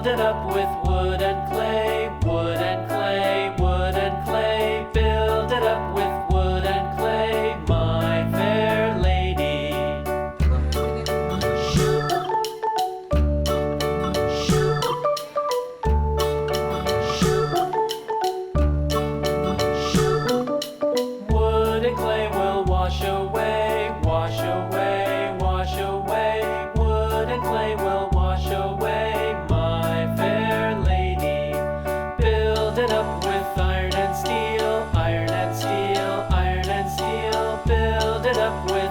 Build it up with wood and clay, wood and clay, wood and clay. Build it up with wood and clay, my fair lady. Wood and clay will wash away, wash away, wash away. Wood and clay will wash away, my fair lady. Build it up with iron and steel, iron and steel, iron and steel. Build it up with